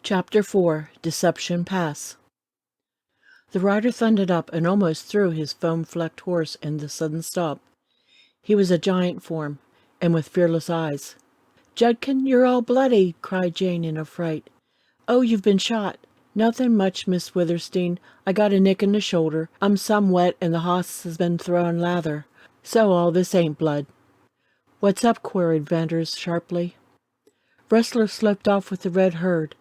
Chapter 4 Deception Pass. The rider thundered up and almost threw his foam-flecked horse in the sudden stop. He was a giant form, and with fearless eyes. "Judkin, you're all bloody!" cried Jane in a fright. "Oh, you've been shot!" "Nothing much, Miss Witherstein. I got a nick in the shoulder. I'm some wet, and the hoss has been throwing lather. So all this ain't blood." "What's up?" queried Vanders sharply. "Rustler slipped off with the red herd."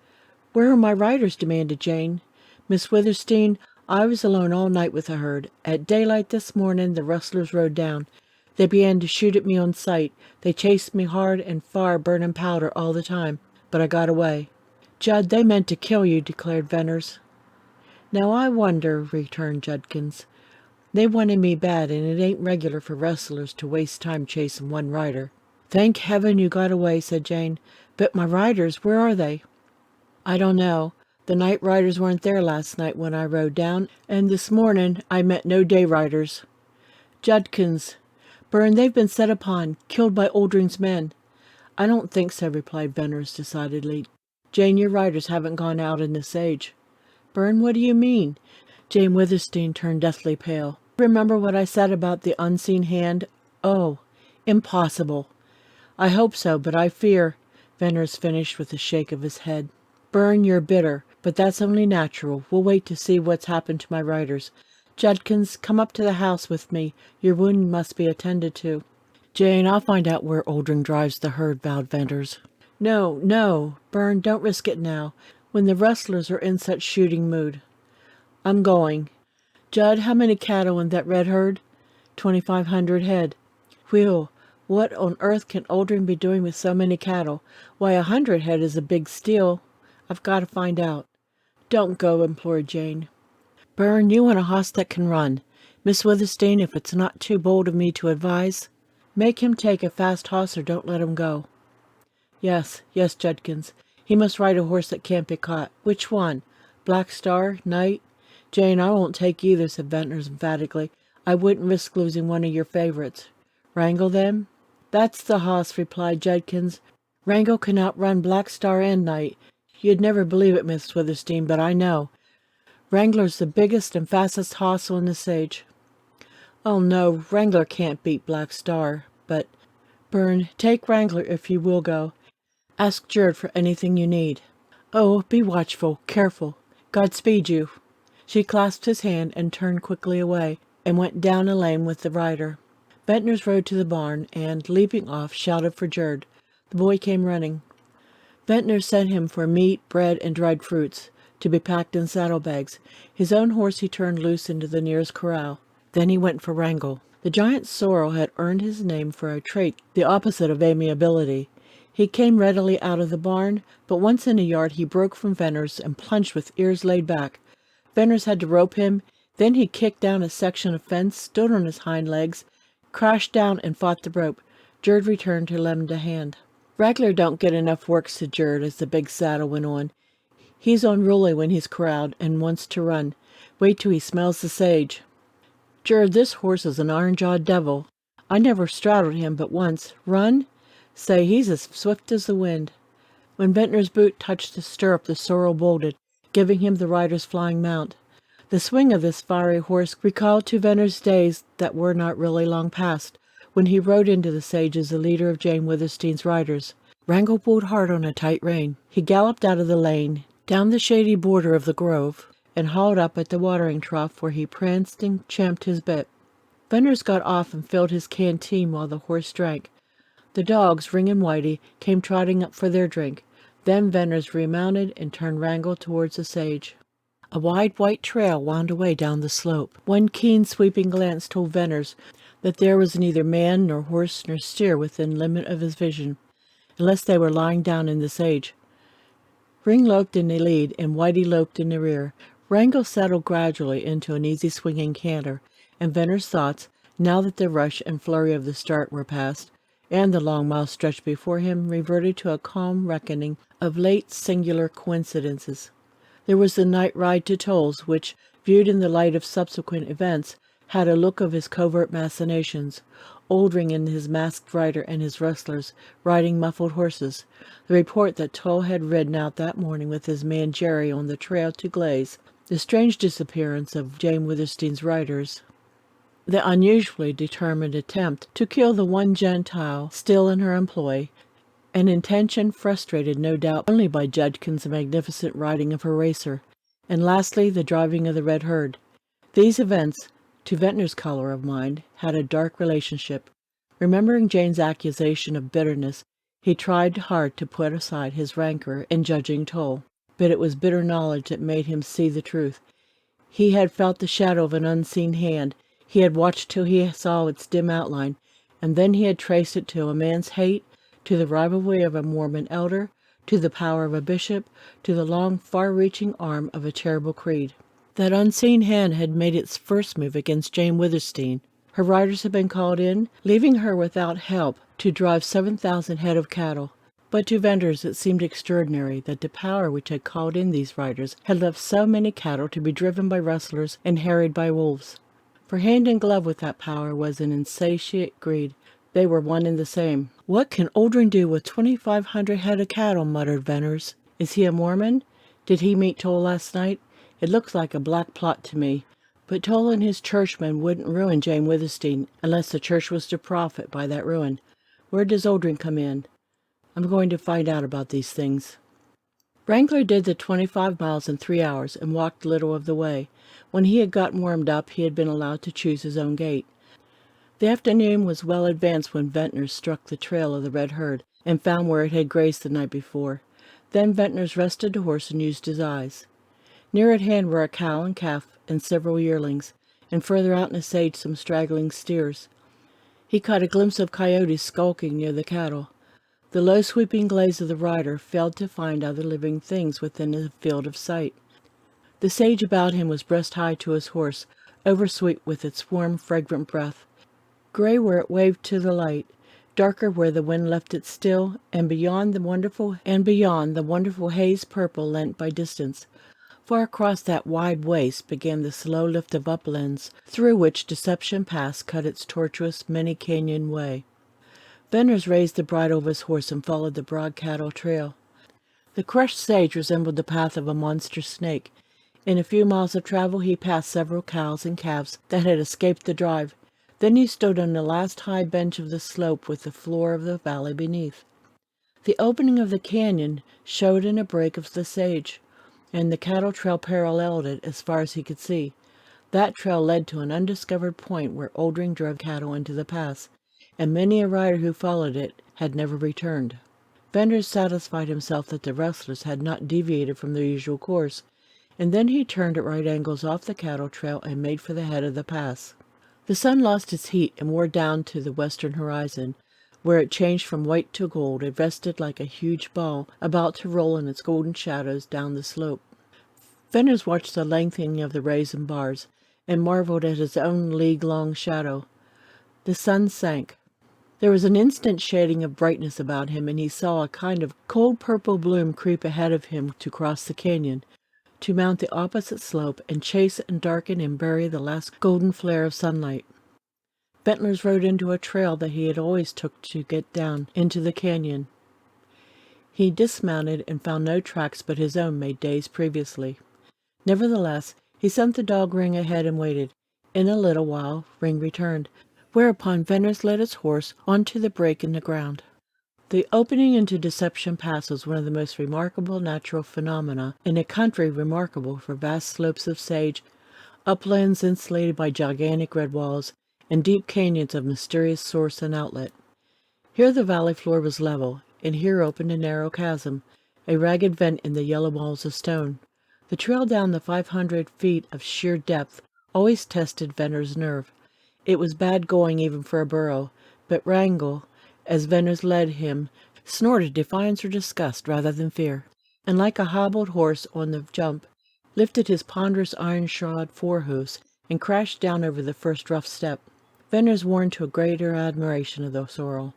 "Where are my riders?" demanded Jane. "Miss Witherstein, I was alone all night with the herd. At daylight this morning the rustlers rode down. They began to shoot at me on sight. They chased me hard and far, burning powder all the time, but I got away." "Judd, they meant to kill you," declared Venners. "Now I wonder," returned Judkins. "They wanted me bad, and it ain't regular for rustlers to waste time chasing one rider." "Thank heaven you got away," said Jane. "But my riders, where are they?" "I don't know. The night riders weren't there last night when I rode down, and this morning I met no day riders." "Judkins, Byrne, they've been set upon, killed by Oldring's men." "I don't think so," replied Venners decidedly. "Jane, your riders haven't gone out in the sage." "Byrne, what do you mean?" Jane Witherstein turned deathly pale. "Remember what I said about the unseen hand?" "Oh, impossible." "I hope so, but I fear," Venners finished with a shake of his head. "Byrne, you're bitter, but that's only natural. We'll wait to see what's happened to my riders. Judkins, come up to the house with me. Your wound must be attended to." "Jane, I'll find out where Oldring drives the herd," vowed Venters. "No, no, Byrne, don't risk it now, when the rustlers are in such shooting mood." "I'm going." "Judd, how many cattle in that red herd?" 2,500 head. "Whew, what on earth can Oldring be doing with so many cattle? Why, 100 head is a big steal. I've got to find out." "Don't go," implored Jane. "Byrne, you want a hoss that can run. Miss Witherstein, if it's not too bold of me to advise, make him take a fast hoss or don't let him go." Yes, Judkins. He must ride a horse that can't be caught. Which one? Black Star? Night? "Jane, I won't take either," said Ventners emphatically. "I wouldn't risk losing one of your favorites." "Wrangle, then?" "That's the hoss," replied Judkins. "Wrangle can outrun Black Star and Night. You'd never believe it, Miss Witherstein, but I know. Wrangler's the biggest and fastest hoss on the sage." "Oh, no, Wrangler can't beat Black Star, but—" "Byrne, take Wrangler if you will go. Ask Jerd for anything you need." "Oh, be watchful, careful. Godspeed you." She clasped his hand and turned quickly away, and went down a lane with the rider. Ventners rode to the barn, and, leaping off, shouted for Jerd. The boy came running. Ventners sent him for meat, bread, and dried fruits, to be packed in saddlebags. His own horse he turned loose into the nearest corral. Then he went for Wrangle. The giant sorrel had earned his name for a trait the opposite of amiability. He came readily out of the barn, but once in the yard he broke from Ventners and plunged with ears laid back. Ventners had to rope him. Then he kicked down a section of fence, stood on his hind legs, crashed down, and fought the rope. Jerd returned to lend a hand. "Wrangler don't get enough work," said Jerd as the big saddle went on. "He's unruly when he's corralled and wants to run. Wait till he smells the sage." "Jerd, this horse is an iron-jawed devil. I never straddled him but once. Run? Say, he's as swift as the wind." When Ventnor's boot touched the stirrup, the sorrel bolted, giving him the rider's flying mount. The swing of this fiery horse recalled to Ventnor's days that were not really long past, when he rode into the sage as the leader of Jane Witherstein's riders. Wrangle pulled hard on a tight rein. He galloped out of the lane, down the shady border of the grove, and hauled up at the watering trough, where he pranced and champed his bit. Ventnors got off and filled his canteen while the horse drank. The dogs, Ring and Whitey, came trotting up for their drink. Then Ventnors remounted and turned Wrangle towards the sage. A wide white trail wound away down the slope. One keen sweeping glance told Ventnors that there was neither man nor horse nor steer within limit of his vision, unless they were lying down in the sage. Ring loped in the lead, and Whitey loped in the rear. Wrangle settled gradually into an easy swinging canter, and Ventnor's thoughts, now that the rush and flurry of the start were past, and the long mile stretched before him, reverted to a calm reckoning of late singular coincidences. There was the night ride to Toll's, which, viewed in the light of subsequent events, had a look of his covert machinations. Oldring and his masked rider and his rustlers riding muffled horses. The report that Toll had ridden out that morning with his man Jerry on the trail to Glaze. The strange disappearance of Jane Withersteen's riders. The unusually determined attempt to kill the one Gentile still in her employ, an intention frustrated no doubt only by Judkin's magnificent riding of her racer, and lastly the driving of the red herd. These events, to Ventnor's color of mind, had a dark relationship. Remembering Jane's accusation of bitterness, he tried hard to put aside his rancor in judging Toll, but it was bitter knowledge that made him see the truth. He had felt the shadow of an unseen hand. He had watched till he saw its dim outline, and then he had traced it to a man's hate, to the rivalry of a Mormon elder, to the power of a bishop, to the long, far-reaching arm of a terrible creed. That unseen hand had made its first move against Jane Witherstein. Her riders had been called in, leaving her without help, to drive 7,000 head of cattle. But to vendors it seemed extraordinary that the power which had called in these riders had left so many cattle to be driven by rustlers and harried by wolves. For hand in glove with that power was an insatiate greed. They were one and the same. "What can Oldring do with 2,500 head of cattle?" muttered Venners. "Is he a Mormon? Did he meet Toll last night? It looks like a black plot to me. But Toll and his churchmen wouldn't ruin Jane Witherstein unless the church was to profit by that ruin. Where does Oldring come in? I'm going to find out about these things." Wrangler did the 25 miles in 3 hours and walked little of the way. When he had gotten warmed up, he had been allowed to choose his own gait. The afternoon was well advanced when Ventnor struck the trail of the red herd and found where it had grazed the night before. Then Ventnor's rested the horse and used his eyes. Near at hand were a cow and calf and several yearlings, and further out in the sage some straggling steers. He caught a glimpse of coyotes skulking near the cattle. The low sweeping gaze of the rider failed to find other living things within the field of sight. The sage about him was breast high to his horse, oversweet with its warm, fragrant breath. Gray where it waved to the light, darker where the wind left it still, and beyond the wonderful haze purple lent by distance. Far across that wide waste began the slow lift of uplands, through which Deception Pass cut its tortuous, many-canyon way. Venners raised the bridle of his horse and followed the broad cattle trail. The crushed sage resembled the path of a monster snake. In a few miles of travel he passed several cows and calves that had escaped the drive. Then he stood on the last high bench of the slope with the floor of the valley beneath. The opening of the canyon showed in a break of the sage, and the cattle trail paralleled it as far as he could see. That trail led to an undiscovered point where Oldring drove cattle into the pass, and many a rider who followed it had never returned. Ventnor satisfied himself that the rustlers had not deviated from their usual course, and then he turned at right angles off the cattle trail and made for the head of the pass. The sun lost its heat and wore down to the western horizon. Where it changed from white to gold, it rested like a huge ball about to roll in its golden shadows down the slope. Venners watched the lengthening of the rays and bars, and marveled at his own league-long shadow. The sun sank. There was an instant shading of brightness about him, and he saw a kind of cold purple bloom creep ahead of him to cross the canyon, to mount the opposite slope and chase and darken and bury the last golden flare of sunlight. Ventnor rode into a trail that he had always took to get down into the canyon. He dismounted and found no tracks but his own made days previously. Nevertheless, he sent the dog Ring ahead and waited. In a little while Ring returned, whereupon Ventnor led his horse onto the break in the ground. The opening into Deception Pass was one of the most remarkable natural phenomena in a country remarkable for vast slopes of sage, uplands insulated by gigantic red walls, and deep canyons of mysterious source and outlet. Here the valley floor was level, and here opened a narrow chasm, a ragged vent in the yellow walls of stone. The trail down the 500 feet of sheer depth always tested Ventnor's nerve. It was bad going even for a burro, but Wrangle, as Ventnor led him, snorted defiance or disgust rather than fear, and like a hobbled horse on the jump, lifted his ponderous iron-shod forehoofs and crashed down over the first rough step. Ventnor warmed to a greater admiration of the sorrel,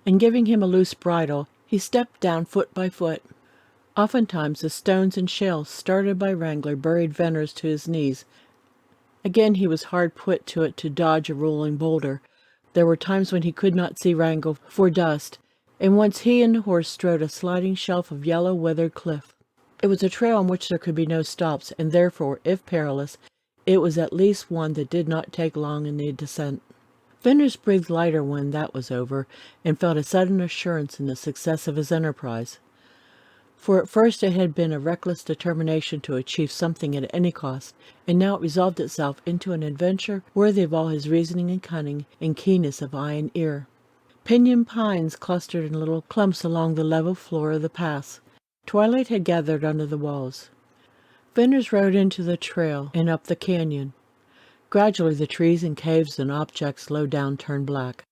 and giving him a loose bridle, he stepped down foot by foot. Oftentimes the stones and shells started by Wrangler buried Ventnor to his knees, Again he was hard put to it to dodge a rolling boulder. There were times when he could not see Wrangle for dust, and once he and the horse strode a sliding shelf of yellow weathered cliff. It was a trail on which there could be no stops, and therefore, if perilous, it was at least one that did not take long in the descent. Ventnor breathed lighter when that was over, and felt a sudden assurance in the success of his enterprise. For at first it had been a reckless determination to achieve something at any cost, and now it resolved itself into an adventure worthy of all his reasoning and cunning and keenness of eye and ear. Pinyon pines clustered in little clumps along the level floor of the pass. Twilight had gathered under the walls. Ventnor rode into the trail and up the canyon. Gradually the trees and caves and objects low down turned black,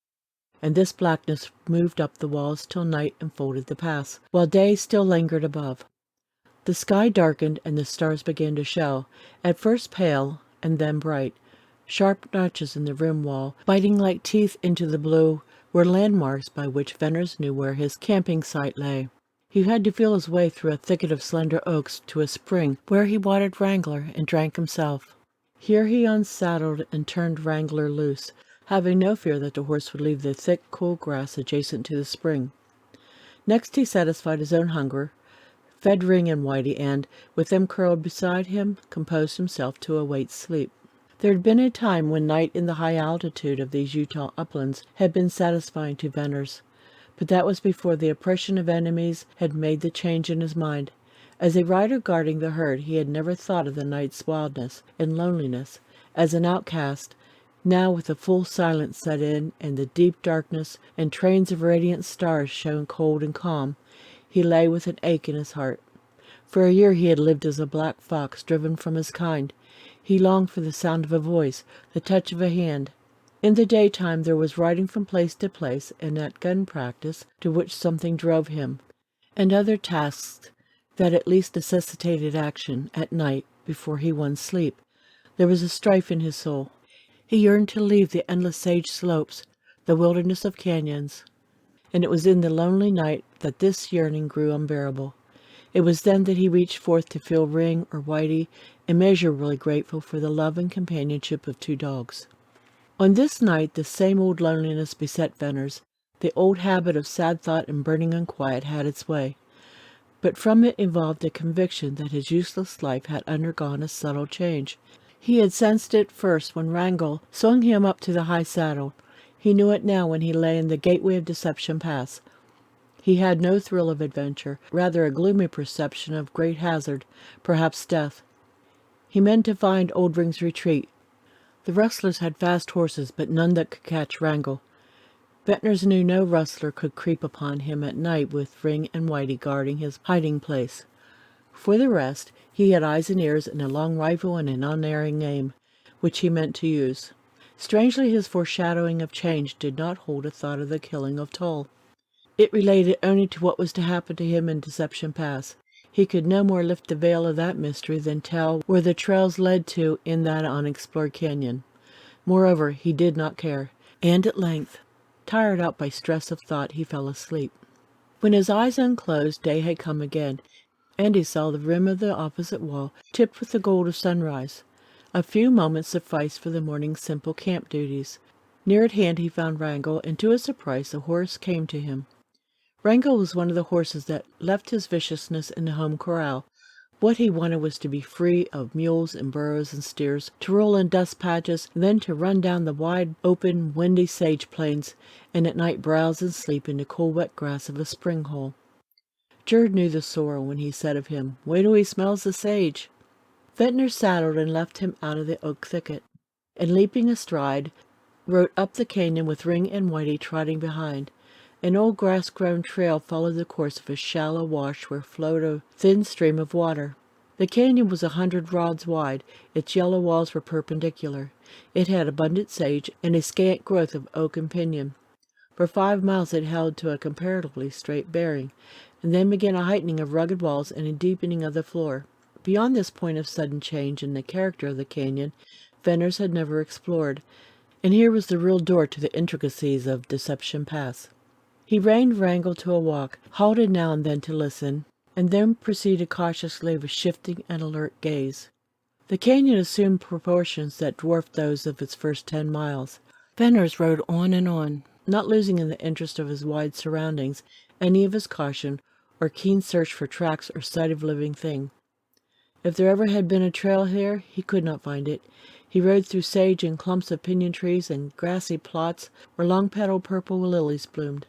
and this blackness moved up the walls till night enfolded the pass, while day still lingered above. The sky darkened and the stars began to show, at first pale and then bright. Sharp notches in the rim wall, biting like teeth into the blue, were landmarks by which Ventnor knew where his camping site lay. He had to feel his way through a thicket of slender oaks to a spring where he watered Wrangler and drank himself. Here he unsaddled and turned Wrangler loose, having no fear that the horse would leave the thick, cool grass adjacent to the spring. Next he satisfied his own hunger, fed Ring and Whitey, and, with them curled beside him, composed himself to await sleep. There had been a time when night in the high altitude of these Utah uplands had been satisfying to Ventnor, but that was before the oppression of enemies had made the change in his mind. As a rider guarding the herd, he had never thought of the night's wildness and loneliness. As an outcast, now with the full silence set in, and the deep darkness and trains of radiant stars shone cold and calm, he lay with an ache in his heart. For a year he had lived as a black fox driven from his kind. He longed for the sound of a voice, the touch of a hand. In the daytime there was riding from place to place, and at gun practice, to which something drove him, and other tasks that at least necessitated action. At night, before he won sleep, there was a strife in his soul. He yearned to leave the endless sage slopes, the wilderness of canyons, and it was in the lonely night that this yearning grew unbearable. It was then that he reached forth to feel Ring or Whitey, immeasurably grateful for the love and companionship of two dogs. On this night the same old loneliness beset Ventnor. The old habit of sad thought and burning unquiet had its way, but from it evolved a conviction that his useless life had undergone a subtle change. He had sensed it first when Wrangle swung him up to the high saddle. He knew it now when he lay in the gateway of Deception Pass. He had no thrill of adventure, rather a gloomy perception of great hazard, perhaps death. He meant to find old Ring's retreat. The rustlers had fast horses, but none that could catch Wrangle. Ventnor knew no rustler could creep upon him at night with Ring and Whitey guarding his hiding place. For the rest, he had eyes and ears and a long rifle and an unerring aim, which he meant to use. Strangely, his foreshadowing of change did not hold a thought of the killing of Tull. It related only to what was to happen to him in Deception Pass. He could no more lift the veil of that mystery than tell where the trails led to in that unexplored canyon. Moreover, he did not care, and at length, tired out by stress of thought, he fell asleep. When his eyes unclosed, day had come again, and he saw the rim of the opposite wall tipped with the gold of sunrise. A few moments sufficed for the morning's simple camp duties. Near at hand he found Wrangle, and to his surprise the horse came to him. Wrangle was one of the horses that left his viciousness in the home corral. What he wanted was to be free of mules and burros and steers, to roll in dust patches, and then to run down the wide, open, windy sage plains, and at night browse and sleep in the cool, wet grass of a spring hole. Jerd knew the sorrow when he said of him, "Wait till he smells the sage." Ventnor saddled and left him out of the oak thicket, and leaping astride, rode up the canyon with Ring and Whitey trotting behind. An old grass-grown trail followed the course of a shallow wash where flowed a thin stream of water. The canyon was 100 rods wide. Its yellow walls were perpendicular. It had abundant sage and a scant growth of oak and pinyon. For 5 miles it held to a comparatively straight bearing, and then began a heightening of rugged walls and a deepening of the floor. Beyond this point of sudden change in the character of the canyon, Ventnor had never explored, and here was the real door to the intricacies of Deception Pass. He reined Wrangle to a walk, halted now and then to listen, and then proceeded cautiously with shifting and alert gaze. The canyon assumed proportions that dwarfed those of its first 10 miles. Veneers rode on, not losing in the interest of his wide surroundings any of his caution or keen search for tracks or sight of living thing. If there ever had been a trail here, he could not find it. He rode through sage and clumps of pinyon trees and grassy plots where long-petaled purple lilies bloomed.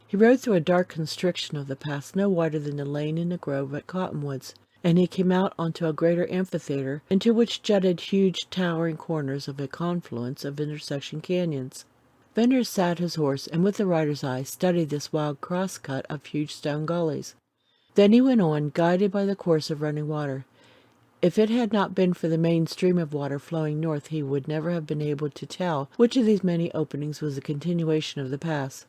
He rode through a dark constriction of the path no wider than the lane in the grove at Cottonwoods, and he came out onto a greater amphitheater into which jutted huge towering corners of a confluence of intersection canyons. Veneers sat his horse and with the rider's eye studied this wild cross-cut of huge stone gullies. Then he went on, guided by the course of running water. If it had not been for the main stream of water flowing north, he would never have been able to tell which of these many openings was a continuation of the pass.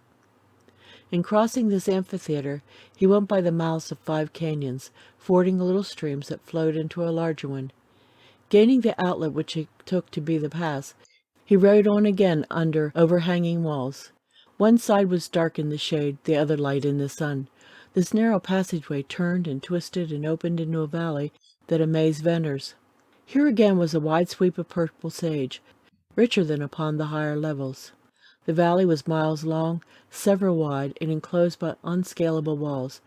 In crossing this amphitheater, he went by the mouths of 5 canyons, fording little streams that flowed into a larger one. Gaining the outlet which he took to be the pass, he rode on again under overhanging walls. One side was dark in the shade, the other light in the sun. This narrow passageway turned and twisted and opened into a valley that amazed Veneers. Here again was a wide sweep of purple sage, richer than upon the higher levels. The valley was miles long, several wide, and enclosed by unscalable walls.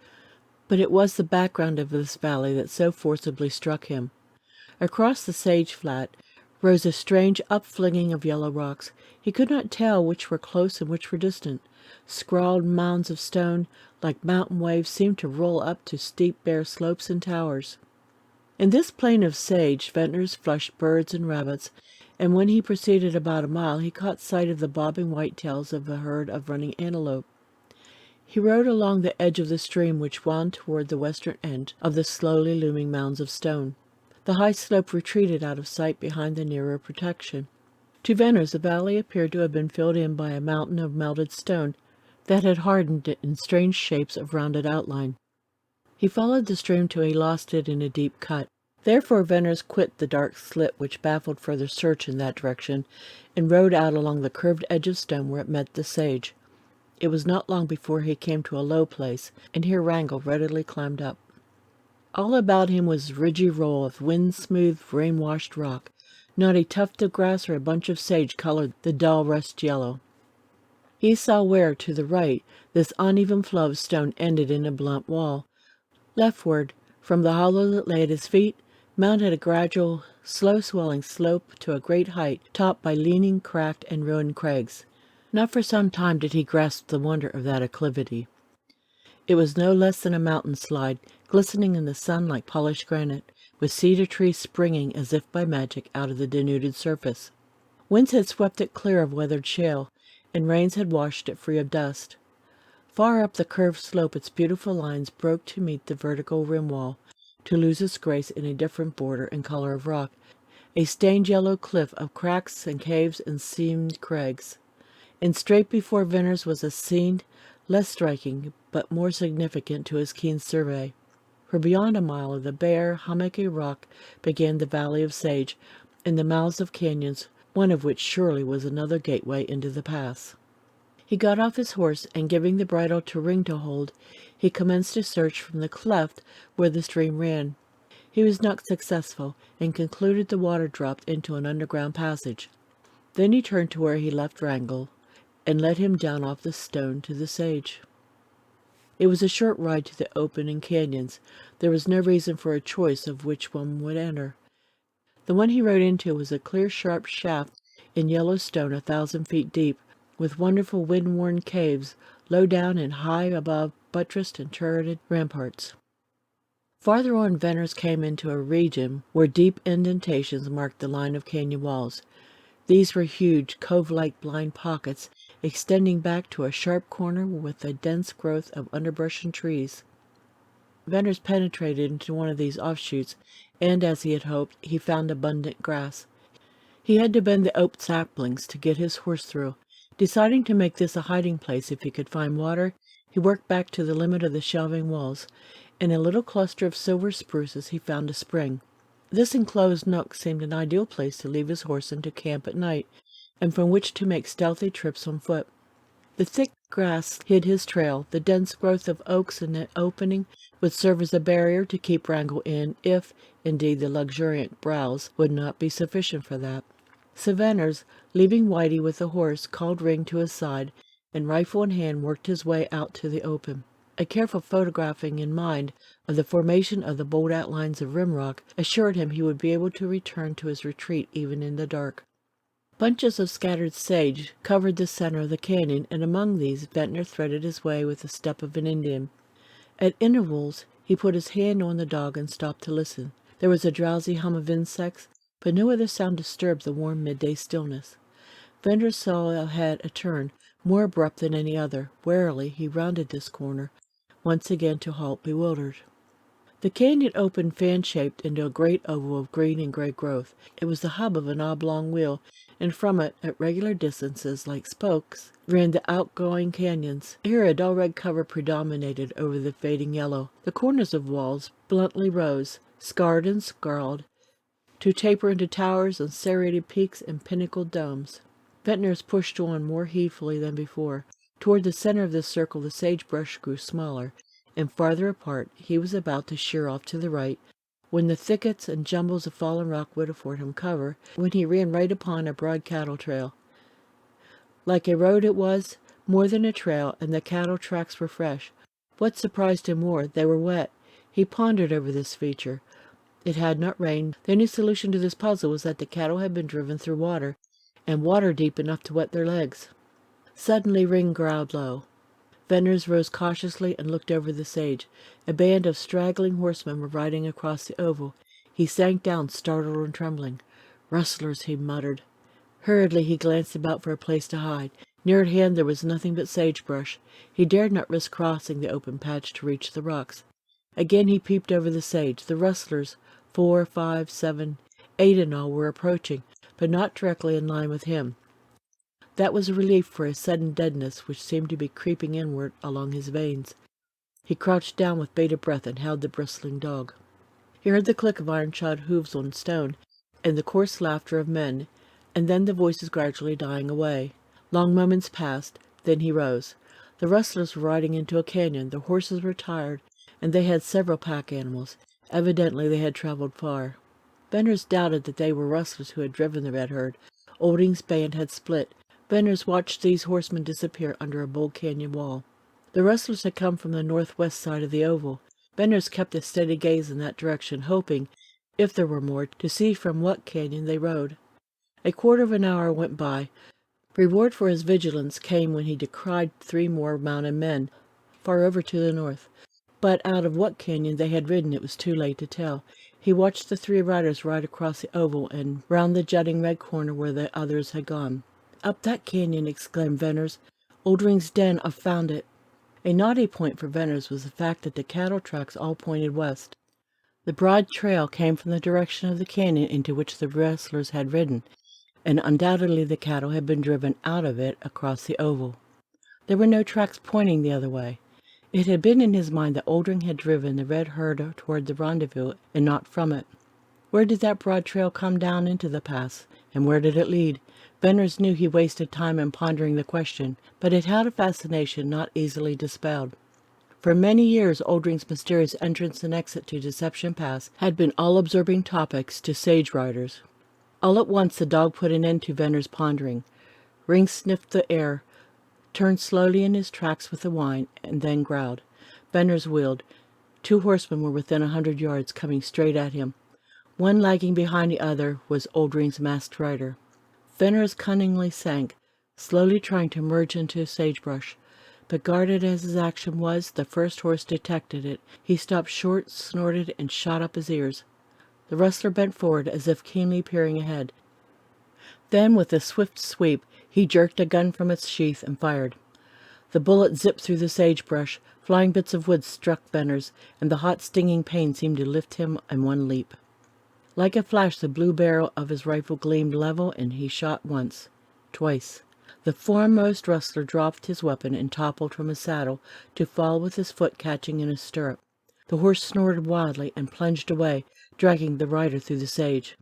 But it was the background of this valley that so forcibly struck him. Across the sage flat rose a strange upflinging of yellow rocks. He could not tell which were close and which were distant. Scrawled mounds of stone, like mountain waves, seemed to roll up to steep bare slopes and towers. In this plain of sage, Veneers flushed birds and rabbits, and when he proceeded about a mile, he caught sight of the bobbing white tails of a herd of running antelope. He rode along the edge of the stream which wound toward the western end of the slowly looming mounds of stone. The high slope retreated out of sight behind the nearer protection. To Veneers, the valley appeared to have been filled in by a mountain of melted stone that had hardened it in strange shapes of rounded outline. He followed the stream till he lost it in a deep cut. Therefore Veneers quit the dark slit which baffled further search in that direction, and rode out along the curved edge of stone where it met the sage. It was not long before he came to a low place, and here Wrangle readily climbed up. All about him was a ridgy roll of wind-smoothed, rain-washed rock. Not a tuft of grass or a bunch of sage colored the dull rust yellow. He saw where, to the right, this uneven flow of stone ended in a blunt wall. Leftward, from the hollow that lay at his feet, mounted a gradual, slow-swelling slope to a great height, topped by leaning, cracked, and ruined crags. Not for some time did he grasp the wonder of that acclivity. It was no less than a mountain-slide, glistening in the sun like polished granite, with cedar trees springing as if by magic out of the denuded surface. Winds had swept it clear of weathered shale, and rains had washed it free of dust. Far up the curved slope its beautiful lines broke to meet the vertical rim wall, to lose its grace in a different border and color of rock, a stained yellow cliff of cracks and caves and seamed crags. And straight before Veneers was a scene less striking but more significant to his keen survey. For beyond a mile of the bare, hummocky rock began the valley of sage, and the mouths of canyons, one of which surely was another gateway into the pass. He got off his horse, and giving the bridle to Ring to hold, he commenced a search from the cleft where the stream ran. He was not successful, and concluded the water dropped into an underground passage. Then he turned to where he left Wrangle, and led him down off the stone to the sage. It was a short ride to the opening canyons. There was no reason for a choice of which one would enter. The one he rode into was a clear, sharp shaft in yellow stone 1,000 feet deep, with wonderful wind-worn caves, low down and high above buttressed and turreted ramparts. Farther on, Veneers came into a region where deep indentations marked the line of canyon walls. These were huge, cove-like blind pockets, extending back to a sharp corner with a dense growth of underbrush and trees. Veneers penetrated into one of these offshoots, and, as he had hoped, he found abundant grass. He had to bend the oak saplings to get his horse through. Deciding to make this a hiding place if he could find water, he worked back to the limit of the shelving walls. In a little cluster of silver spruces he found a spring. This enclosed nook seemed an ideal place to leave his horse and to camp at night, and from which to make stealthy trips on foot. The thick Grass hid his trail. The dense growth of oaks in the opening would serve as a barrier to keep Wrangle in if, indeed, the luxuriant browse would not be sufficient for that. So Veneers, leaving Whitey with the horse, called Ring to his side, and rifle in hand worked his way out to the open. A careful photographing in mind of the formation of the bold outlines of rim rock assured him he would be able to return to his retreat even in the dark. Bunches of scattered sage covered the center of the canyon, and among these Ventnor threaded his way with the step of an Indian. At intervals he put his hand on the dog and stopped to listen. There was a drowsy hum of insects, but no other sound disturbed the warm midday stillness. Ventnor saw ahead a turn, more abrupt than any other. Warily he rounded this corner, once again to halt bewildered. The canyon opened fan-shaped into a great oval of green and gray growth. It was the hub of an oblong wheel, and from it, at regular distances like spokes, ran the outgoing canyons. Here a dull red cover predominated over the fading yellow. The corners of walls bluntly rose, scarred and scrawled, to taper into towers and serrated peaks and pinnacled domes. Ventnor's pushed on more heedfully than before. Toward the center of this circle the sagebrush grew smaller, and farther apart he was about to sheer off to the right, when the thickets and jumbles of fallen rock would afford him cover, when he ran right upon a broad cattle trail. Like a road it was, more than a trail, and the cattle tracks were fresh. What surprised him more, they were wet. He pondered over this feature. It had not rained. The only solution to this puzzle was that the cattle had been driven through water, and water deep enough to wet their legs. Suddenly Ring growled low. Ventnor rose cautiously and looked over the sage. A band of straggling horsemen were riding across the oval. He sank down, startled and trembling. "Rustlers," he muttered. Hurriedly he glanced about for a place to hide. Near at hand there was nothing but sagebrush. He dared not risk crossing the open patch to reach the rocks. Again he peeped over the sage. The rustlers, 4, 5, 7, 8 in all, were approaching, but not directly in line with him. That was a relief for a sudden deadness which seemed to be creeping inward along his veins. He crouched down with bated breath and held the bristling dog. He heard the click of iron-shod hoofs on stone, and the coarse laughter of men, and then the voices gradually dying away. Long moments passed, then he rose. The rustlers were riding into a canyon. The horses were tired, and they had several pack animals. Evidently they had traveled far. Ventnor doubted that they were rustlers who had driven the red herd. Olding's band had split. Ventnor watched these horsemen disappear under a bold canyon wall. The rustlers had come from the northwest side of the oval. Ventnor kept a steady gaze in that direction, hoping, if there were more, to see from what canyon they rode. A quarter of an hour went by. Reward for his vigilance came when he descried 3 more mounted men, far over to the north. But out of what canyon they had ridden it was too late to tell. He watched the 3 riders ride across the oval and round the jutting red corner where the others had gone. "Up that canyon," exclaimed Ventnor. "Oldring's den, I've found it." A knotty point for Ventnor was the fact that the cattle tracks all pointed west. The broad trail came from the direction of the canyon into which the rustlers had ridden, and undoubtedly the cattle had been driven out of it across the oval. There were no tracks pointing the other way. It had been in his mind that Oldring had driven the red herd toward the rendezvous and not from it. Where did that broad trail come down into the pass, and where did it lead? Ventnor knew he wasted time in pondering the question, but it had a fascination not easily dispelled. For many years Oldring's mysterious entrance and exit to Deception Pass had been all-absorbing topics to sage riders. All at once the dog put an end to Ventnor's pondering. Ring sniffed the air, turned slowly in his tracks with a whine, and then growled. Ventnor wheeled. 2 horsemen were within 100 yards, coming straight at him. One lagging behind the other was Oldring's masked rider. Ventnor cunningly sank, slowly trying to merge into sagebrush. But guarded as his action was, the first horse detected it. He stopped short, snorted, and shot up his ears. The rustler bent forward as if keenly peering ahead. Then, with a swift sweep, he jerked a gun from its sheath and fired. The bullet zipped through the sagebrush. Flying bits of wood struck Ventnor, and the hot stinging pain seemed to lift him in one leap. Like a flash the blue barrel of his rifle gleamed level, and he shot once, twice. The foremost rustler dropped his weapon and toppled from his saddle, to fall with his foot catching in a stirrup. The horse snorted wildly and plunged away, dragging the rider through the sage.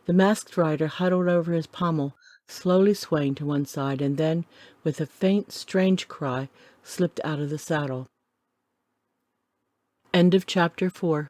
The masked rider huddled over his pommel, slowly swaying to one side, and then, with a faint, strange cry, slipped out of the saddle. End of chapter 4.